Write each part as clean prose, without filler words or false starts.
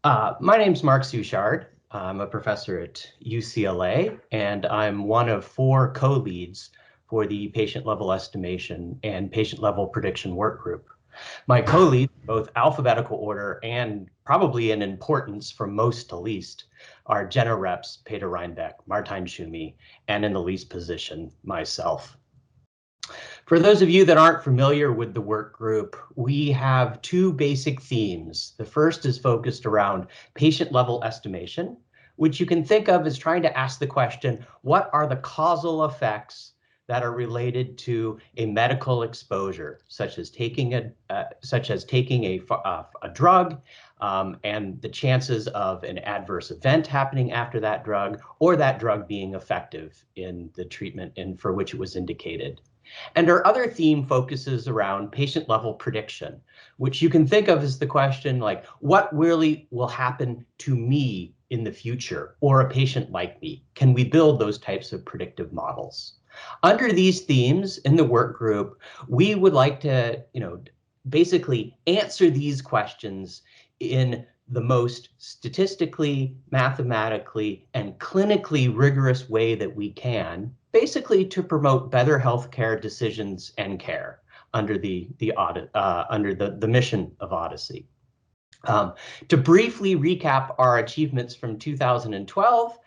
My name's Marc Suchard. I'm a professor at UCLA, and I'm one of 4 co-leads for the patient-level estimation and patient-level prediction work group. My co-leads, both alphabetical order and probably in importance from most to least, are Jenna Reps, Peter Reinbeck, Martijn Schumi, and in the least position, myself. For those of you that aren't familiar with the work group, we have 2 basic themes. The first is focused around patient-level estimation, which you can think of as trying to ask the question, what are the causal effects that are related to a medical exposure, such as taking a drug and the chances of an adverse event happening after that drug, or that drug being effective in the treatment and for which it was indicated. And our other theme focuses around patient-level prediction, which you can think of as the question like, what really will happen to me in the future, or a patient like me? Can we build those types of predictive models? Under these themes in the work group, we would like to, basically answer these questions in the most statistically, mathematically, and clinically rigorous way that we can, basically to promote better healthcare decisions and care under the mission of OHDSI. To briefly recap our achievements from 2012,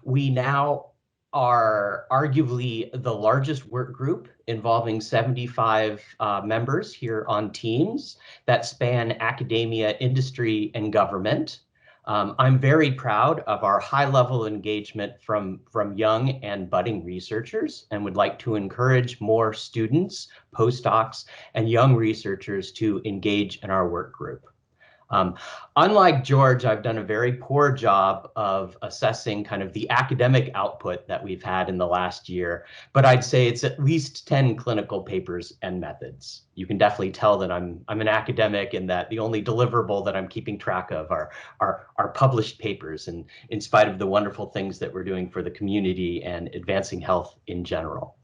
we now are arguably the largest work group involving 75 members here on teams that span academia, industry, and government. I'm very proud of our high level of engagement from young and budding researchers, and would like to encourage more students, postdocs, and young researchers to engage in our work group. Unlike George, I've done a very poor job of assessing kind of the academic output that we've had in the last year, but I'd say it's at least 10 clinical papers and methods. You can definitely tell that I'm an academic, and that the only deliverable that I'm keeping track of are published papers, and in spite of the wonderful things that we're doing for the community and advancing health in general.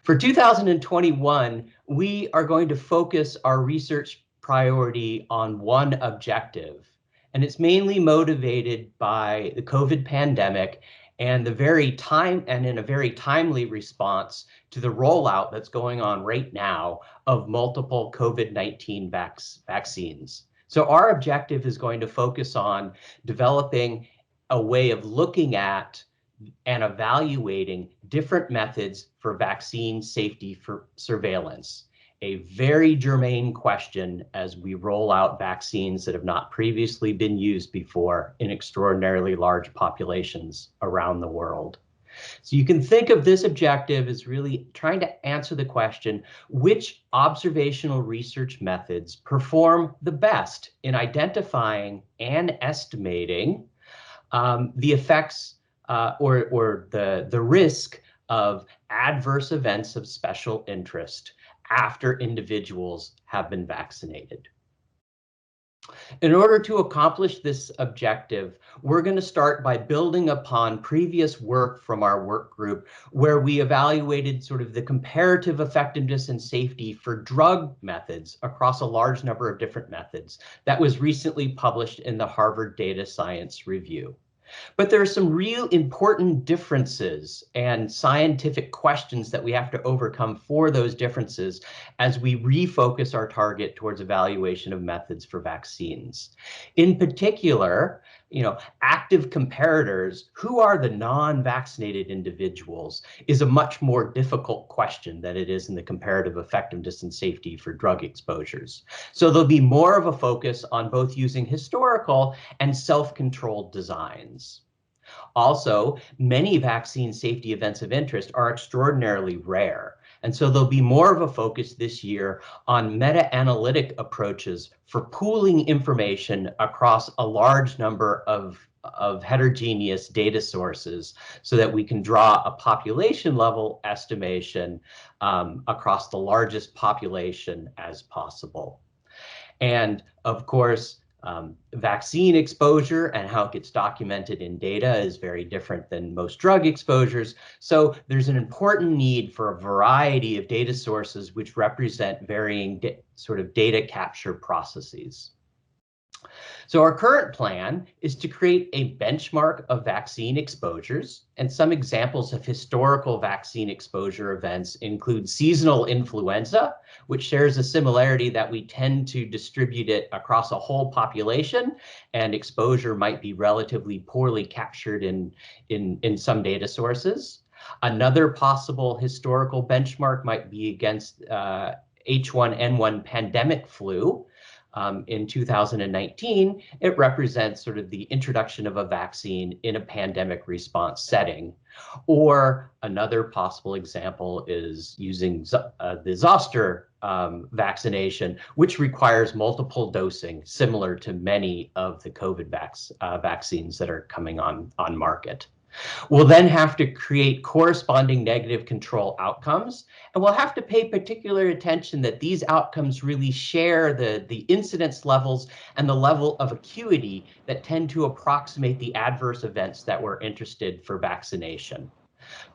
For 2021, we are going to focus our research priority on one objective, and it's mainly motivated by the COVID pandemic and in a very timely response to the rollout that's going on right now of multiple COVID-19 vaccines. So our objective is going to focus on developing a way of looking at and evaluating different methods for vaccine safety for surveillance. A very germane question as we roll out vaccines that have not previously been used before in extraordinarily large populations around the world. So you can think of this objective as really trying to answer the question, which observational research methods perform the best in identifying and estimating the effects or the risk of adverse events of special interest after individuals have been vaccinated. In order to accomplish this objective, we're going to start by building upon previous work from our work group, where we evaluated sort of the comparative effectiveness and safety for drug methods across a large number of different methods. That was recently published in the Harvard Data Science Review. But there are some real important differences and scientific questions that we have to overcome for those differences as we refocus our target towards evaluation of methods for vaccines. In particular, active comparators, who are the non-vaccinated individuals, is a much more difficult question than it is in the comparative effectiveness and safety for drug exposures. So there'll be more of a focus on both using historical and self-controlled designs. Also, many vaccine safety events of interest are extraordinarily rare. And so there'll be more of a focus this year on meta-analytic approaches for pooling information across a large number of heterogeneous data sources so that we can draw a population level estimation across the largest population as possible. And of course, vaccine exposure and how it gets documented in data is very different than most drug exposures. So there's an important need for a variety of data sources which represent varying sort of data capture processes. So our current plan is to create a benchmark of vaccine exposures, and some examples of historical vaccine exposure events include seasonal influenza, which shares a similarity that we tend to distribute it across a whole population, and exposure might be relatively poorly captured in some data sources. Another possible historical benchmark might be against H1N1 pandemic flu. In 2019, it represents sort of the introduction of a vaccine in a pandemic response setting. Or another possible example is using the zoster vaccination, which requires multiple dosing, similar to many of the COVID vaccines that are coming on market. We'll then have to create corresponding negative control outcomes, and we'll have to pay particular attention that these outcomes really share the incidence levels and the level of acuity that tend to approximate the adverse events that we're interested for vaccination.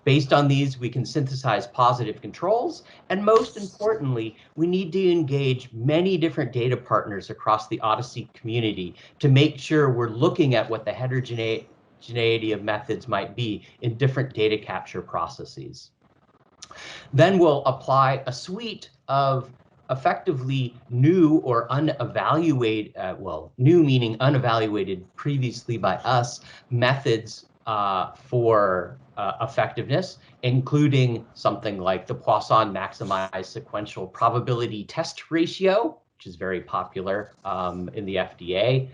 Based on these, we can synthesize positive controls, and most importantly, we need to engage many different data partners across the OHDSI community to make sure we're looking at what the heterogeneity of methods might be in different data capture processes. Then we'll apply a suite of effectively new or unevaluated, new meaning unevaluated previously by us, methods for effectiveness, including something like the Poisson maximized sequential probability test ratio, which is very popular in the FDA,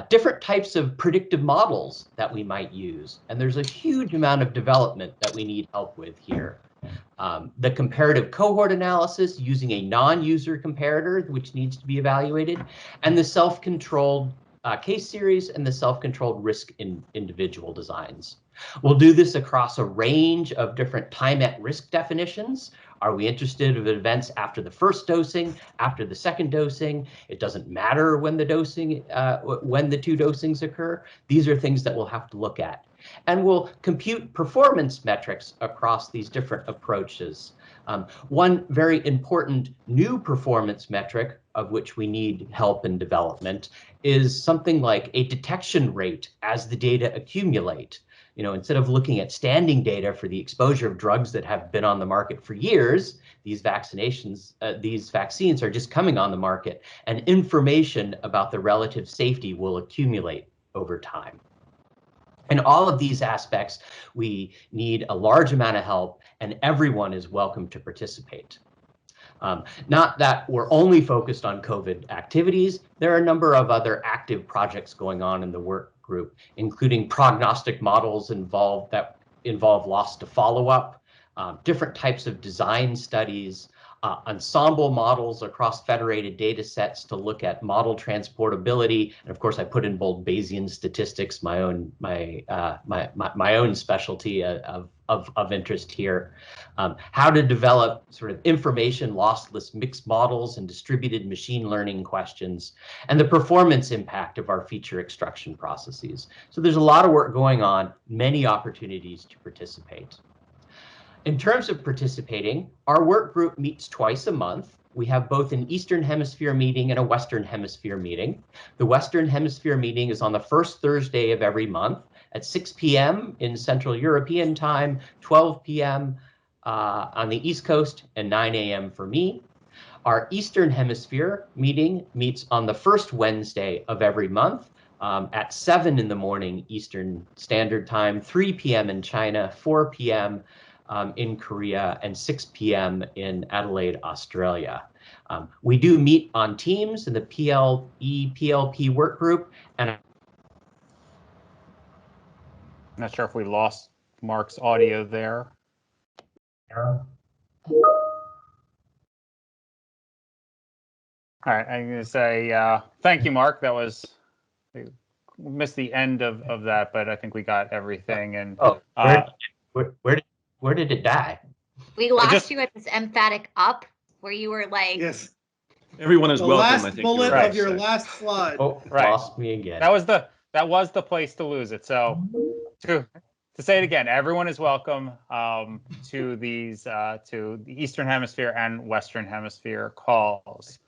different types of predictive models that we might use. And there's a huge amount of development that we need help with here. The comparative cohort analysis using a non-user comparator, which needs to be evaluated, and the self-controlled case series and the self-controlled risk in individual designs. We'll do this across a range of different time at risk definitions. Are we interested in events after the first dosing, after the second dosing? It doesn't matter when the dosing, when the two dosings occur. These are things that we'll have to look at. And we'll compute performance metrics across these different approaches. One very important new performance metric of which we need help in development is something like a detection rate as the data accumulate. You know, instead of looking at standing data for the exposure of drugs that have been on the market for years, these vaccines are just coming on the market, and information about the relative safety will accumulate over time. In all of these aspects, we need a large amount of help, and everyone is welcome to participate. Not that we're only focused on COVID activities. There are a number of other active projects going on in the work group, including prognostic models that involve loss to follow-up, different types of design studies, ensemble models across federated data sets to look at model transportability, and of course I put in bold Bayesian statistics, my own specialty of interest here. How to develop sort of information lossless mixed models and distributed machine learning questions, and the performance impact of our feature extraction processes. So there's a lot of work going on, many opportunities to participate. In terms of participating, our work group meets twice a month. We have both an Eastern Hemisphere meeting and a Western Hemisphere meeting. The Western Hemisphere meeting is on the first Thursday of every month at 6 p.m. in Central European time, 12 p.m. On the East Coast, and 9 a.m. for me. Our Eastern Hemisphere meeting meets on the first Wednesday of every month at 7 in the morning Eastern Standard Time, 3 p.m. in China, 4 p.m. In Korea, and 6 p.m. in Adelaide, Australia. We do meet on Teams in the PLE work group, and I'm not sure if we lost Marc's audio there. All right, I'm going to say thank you, Marc. That was, we missed the end of that, but I think we got everything. And where did it die? We lost you at this emphatic up where you were like, yes, everyone is welcome. Last I think bullet right. of your last slide. Oh, right. Lost me again. That was the place to lose it. So to say it again, everyone is welcome to these to the Eastern Hemisphere and Western Hemisphere calls.